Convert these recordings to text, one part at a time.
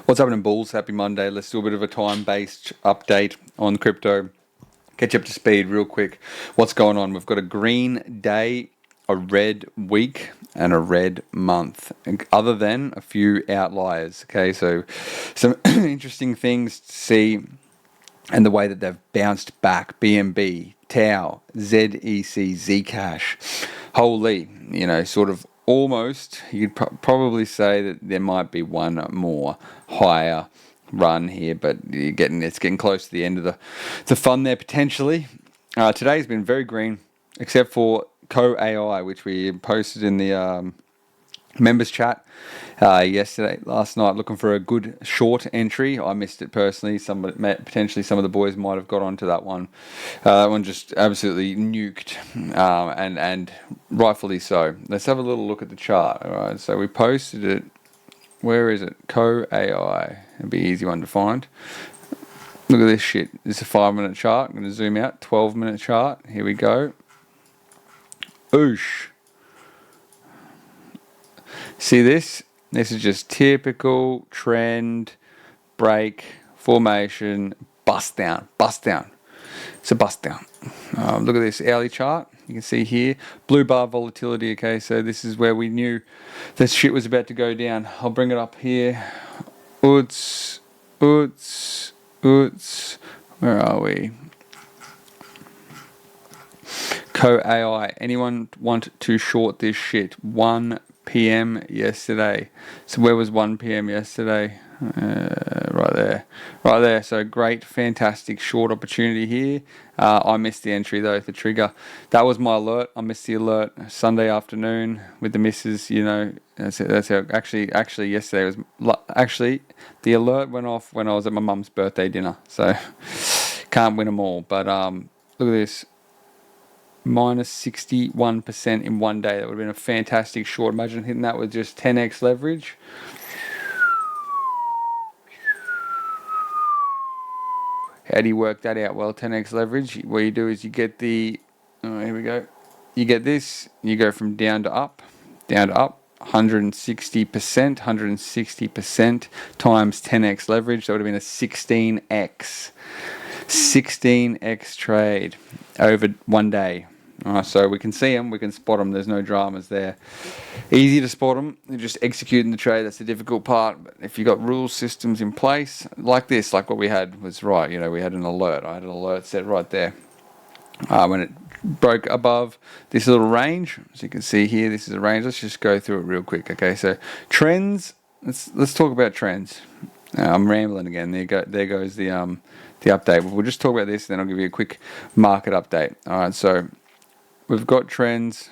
What's happening, bulls? Happy Monday. Let's do a bit of a time-based update on crypto. Catch you up to speed real quick. What's going on? We've got a green day, a red week, and a red month, other than a few outliers. Okay, so some interesting things to see, and the way that they've bounced back. BNB, Tau, ZEC, Zcash. Holy, sort of almost, you'd probably say that there might be one more higher run here, but it's getting close to the end of the fun there potentially. Today's been very green, except for Co.ai, which we posted in the members chat last night, looking for a good short entry. I missed it personally. Potentially some of the boys might have got onto that one. That one just absolutely nuked, and rightfully so. Let's have a little look at the chart. All right, so we posted it. Where is it? Co.ai. It'll be an easy one to find. Look at this shit. This is a 5-minute chart. I'm going to zoom out. 12-minute chart. Here we go. Oosh. See this? This is just typical trend, break, formation, bust down. It's a bust down. Look at this hourly chart. You can see here, blue bar volatility. Okay, so this is where we knew this shit was about to go down. I'll bring it up here. Where are we? Co.ai. Anyone want to short this shit? 1 p.m. yesterday. So where was 1 p.m. yesterday? Right there. So great, fantastic short opportunity here. I missed the entry though, the trigger. That was my alert. I missed the alert Sunday afternoon with the missus. That's how. Actually, yesterday was actually the alert went off when I was at my mum's birthday dinner. So can't win them all. But look at this. Minus 61% in one day. That would have been a fantastic short. Imagine hitting that with just 10x leverage. How do you work that out? Well, 10x leverage, what you do is you get here we go. You get this, you go from down to up, 160% times 10x leverage. That would have been a 16x trade over one day. So we can see them, we can spot them. There's no dramas there. Easy to spot them. You're just executing the trade. That's the difficult part. But if you got rule systems in place like this, like what we had was right. We had an alert. I had an alert set right there. When it broke above this little range, as you can see here, this is a range. Let's just go through it real quick. Okay, so trends. Let's talk about trends. I'm rambling again. There goes the update. We'll just talk about this, then I'll give you a quick market update. All right, so we've got trends.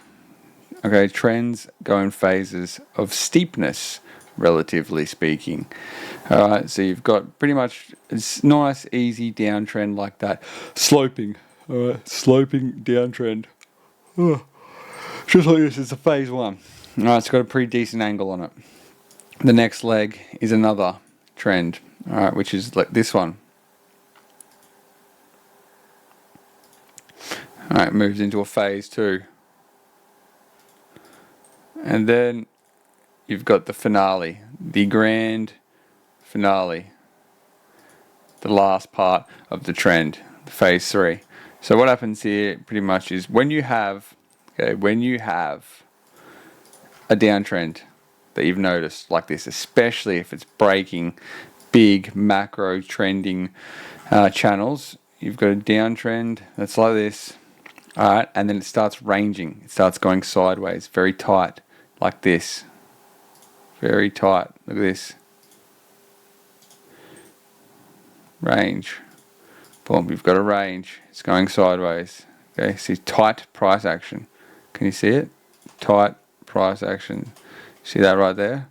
Okay, trends go in phases of steepness, relatively speaking. All right, so you've got pretty much a nice, easy downtrend like that, sloping. All right, sloping downtrend. Just like this, it's a phase one. All right, it's got a pretty decent angle on it. The next leg is another trend, all right, which is like this one. All right, moves into a phase two. And then you've got the finale, the grand finale, the last part of the trend, the phase three. So what happens here pretty much is when you have a downtrend that you've noticed like this, especially if it's breaking big macro trending channels, you've got a downtrend that's like this. All right, and then it starts ranging. It starts going sideways, very tight, like this. Very tight. Look at this. Range. Boom, you've got a range. It's going sideways. Okay, see tight price action. Can you see it? Tight price action. See that right there?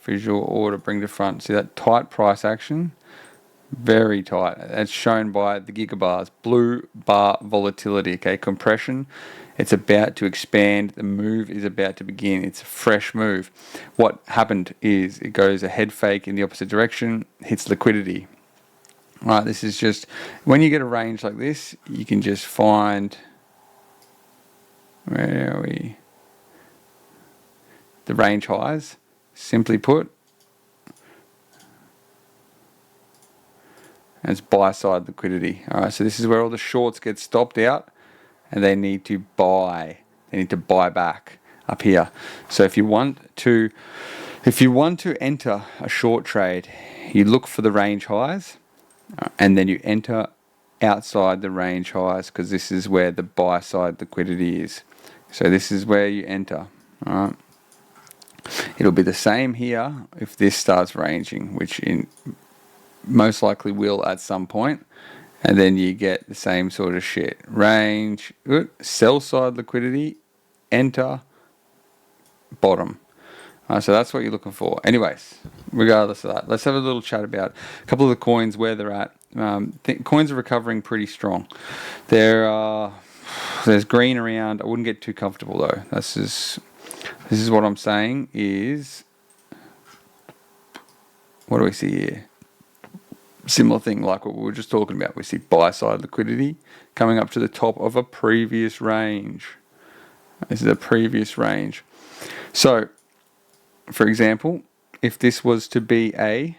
Visual order, bring to front. See that tight price action? Very tight. That's shown by the gigabars. Blue bar volatility. Okay, compression. It's about to expand. The move is about to begin. It's a fresh move. What happened is it goes a head fake in the opposite direction, hits liquidity. All right, this is just when you get a range like this, you can just find, where are we? The range highs. Simply put, and it's buy side liquidity. All right, so this is where all the shorts get stopped out, and they need to buy. They need to buy back up here. So if you want to enter a short trade, you look for the range highs, and then you enter outside the range highs, because this is where the buy side liquidity is. So this is where you enter. All right. It'll be the same here if this starts ranging, which most likely will at some point, and then you get the same sort of shit. Range, sell side liquidity, enter, bottom. So that's what you're looking for. Anyways, regardless of that, let's have a little chat about a couple of the coins, where they're at. Coins are recovering pretty strong. There's green around. I wouldn't get too comfortable though. This is what I'm saying is, what do we see here? Similar thing like what we were just talking about. We see buy side liquidity coming up to the top of a previous range. This is a previous range. So, for example, if this was to be a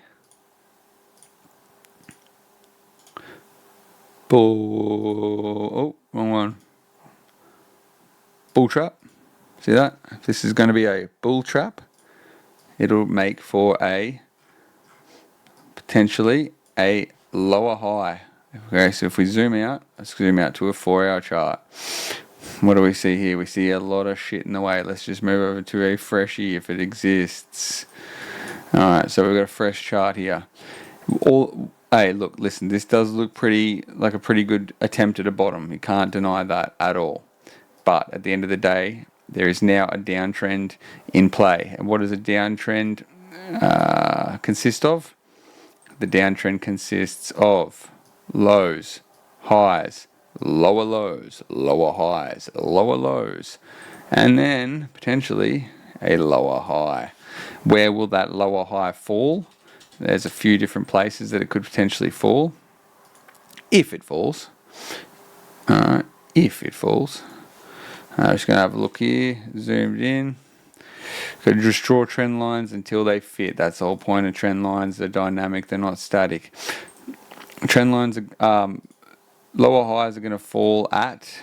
wrong one. Bull trap. See that? If this is going to be a bull trap, it'll make for potentially a lower high. Okay, so if we zoom out, let's zoom out to a 4-hour chart. What do we see here? We see a lot of shit in the way. Let's just move over to a freshie if it exists. Alright, so we've got a fresh chart here. Hey, look, listen, this does look pretty good attempt at a bottom. You can't deny that at all. But at the end of the day, there is now a downtrend in play. And what does a downtrend consist of? The downtrend consists of lows, highs, lower lows, lower highs, lower lows, and then potentially a lower high. Where will that lower high fall? There's a few different places that it could potentially fall. If it falls. If it falls. I'm just going to have a look here, zoomed in. Could just draw trend lines until they fit. That's the whole point of trend lines. They're dynamic, they're not static. Trend lines, lower highs are going to fall at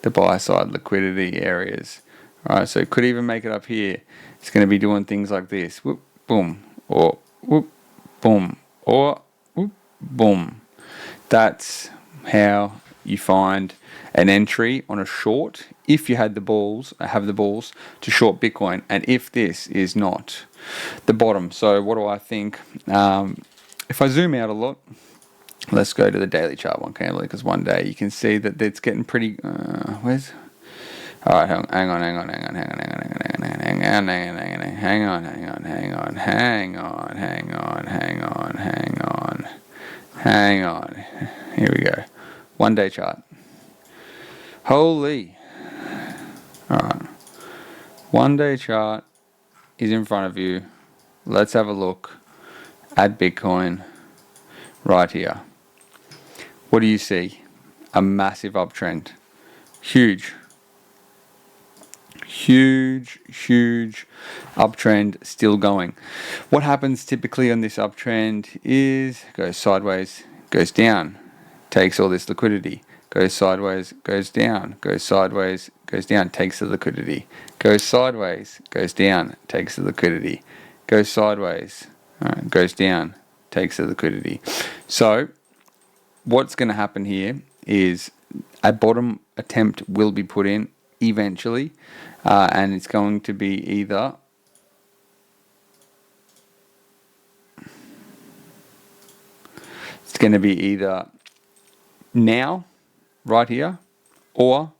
the buy side liquidity areas. Alright, so it could even make it up here. It's going to be doing things like this. Whoop, boom, or whoop, boom, or whoop, boom. That's how you find an entry on a short if you have the balls to short Bitcoin, and if this is not the bottom. So what do I think? If I zoom out a lot, let's go to the daily chart one candle, because one day you can see that it's getting pretty where's alright, hang on, here we go. 1 day chart. Holy. Alright. 1 day chart is in front of you. Let's have a look at Bitcoin right here. What do you see? A massive uptrend. Huge uptrend still going. What happens typically on this uptrend is goes sideways, goes down, takes all this liquidity, goes sideways, goes down, goes sideways, goes down, takes the liquidity, goes sideways, goes down, takes the liquidity, goes sideways, goes down, takes the liquidity. So what's going to happen here is a bottom attempt will be put in eventually, and it's going to be either now, right here, or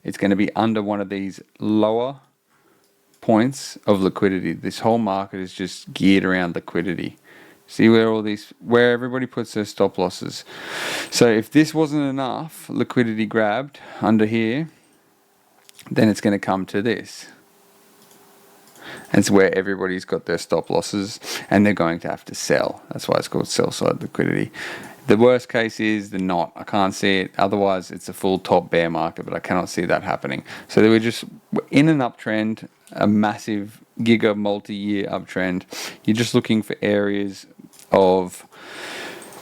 it's going to be under one of these lower points of liquidity. This whole market is just geared around liquidity. See where everybody puts their stop losses. So if this wasn't enough liquidity grabbed under here, then it's going to come to this. And it's where everybody's got their stop losses, and they're going to have to sell. That's why it's called sell side liquidity. The worst case is the not. I can't see it. Otherwise, it's a full top bear market, but I cannot see that happening. So we're just in an uptrend, a massive giga multi-year uptrend. You're just looking for areas of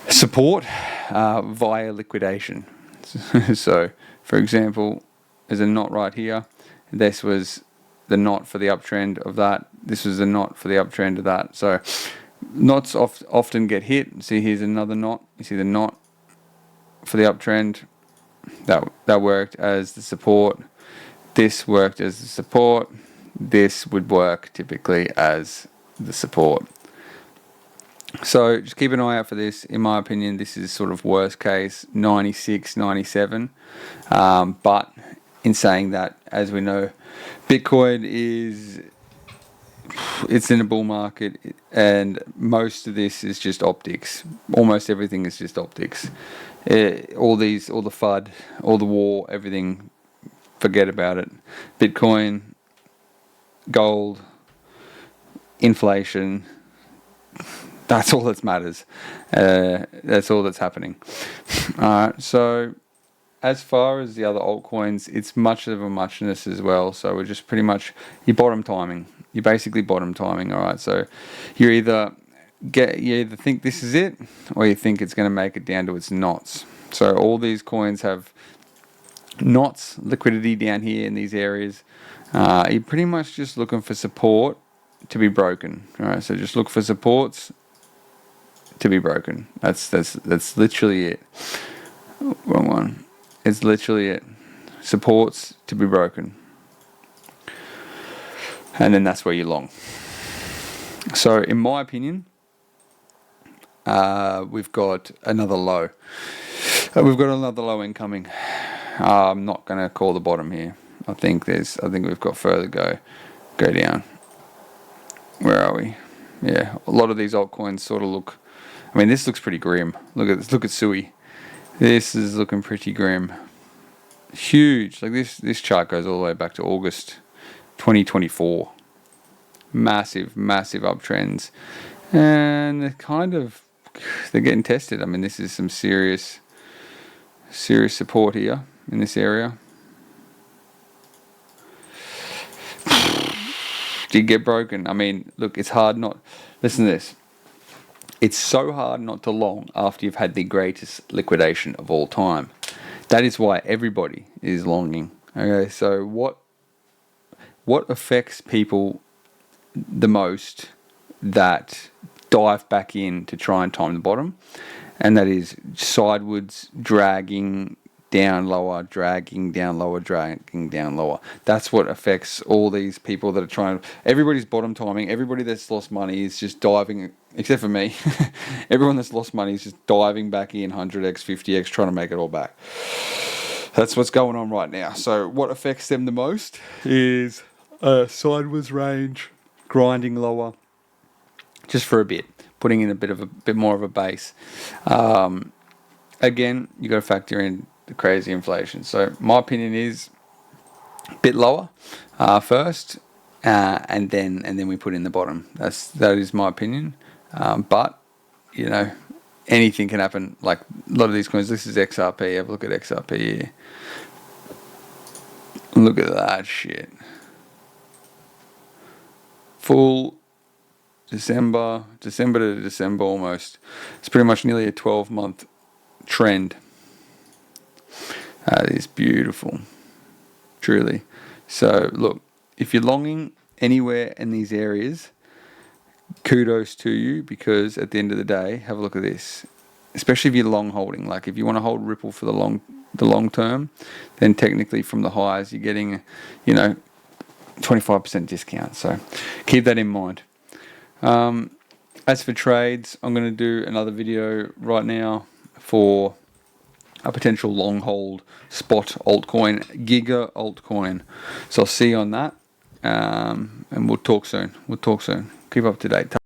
support via liquidation. So, for example, there's a knot right here. This was the knot for the uptrend of that. This was the knot for the uptrend of that. So knots often get hit. See, here's another knot. You see the knot for the uptrend. That worked as the support. This worked as the support. This would work typically as the support. So just keep an eye out for this. In my opinion, this is sort of worst case 96, 97. But in saying that, as we know, Bitcoin it's in a bull market, and most of this is just optics. Almost everything is just optics. All the FUD, all the war, everything, forget about it. Bitcoin, gold, inflation, that's all that matters. That's all that's happening. So as far as the other altcoins, it's much of a muchness as well. So we're just pretty much, you're bottom timing. You're basically bottom timing, all right? So you either think this is it, or you think it's going to make it down to its knots. So all these coins have knots, liquidity down here in these areas. You're pretty much just looking for support to be broken. All right, so just look for supports to be broken. That's literally it. Wrong one. It's literally it. Supports to be broken. And then that's where you're long. So in my opinion, we've got another low. We've got another low incoming. I'm not going to call the bottom here. I think we've got further go down. Where are we? Yeah, a lot of these altcoins sort of look. I mean, this looks pretty grim. Look at this. Look at Sui. This is looking pretty grim. Huge. Like this chart goes all the way back to August 2024. Massive uptrends, and they're getting tested. I mean, this is some serious support here in this area. Did get broken. I mean, look, it's hard not. Listen to this. It's so hard not to long after you've had the greatest liquidation of all time. That is why everybody is longing. Okay, so what affects people the most that dive back in to try and time the bottom? And that is sidewards, dragging down lower, dragging down lower, dragging down lower. That's what affects all these people that are trying. Everybody's bottom timing. Everybody that's lost money is just diving, except for me. Everyone that's lost money is just diving back in 100x, 50x, trying to make it all back. That's what's going on right now. So what affects them the most is sideways range, grinding lower, just for a bit, putting in a bit more of a base. Again, you got to factor in the crazy inflation. So my opinion is a bit lower first, and then we put in the bottom. That is my opinion. But you know, anything can happen. Like a lot of these coins. This is XRP. Have a look at XRP here. Look at that shit. Full December to December almost. It's pretty much nearly a 12-month trend. That is beautiful, truly. So look, if you're longing anywhere in these areas, kudos to you, because at the end of the day, have a look at this. Especially if you're long holding, like if you want to hold Ripple for the long term, then technically from the highs you're getting, 25% discount. So keep that in mind. As for trades, I'm going to do another video right now for a potential long hold spot altcoin, Giga altcoin. So I'll see you on that, and we'll talk soon. Keep up to date.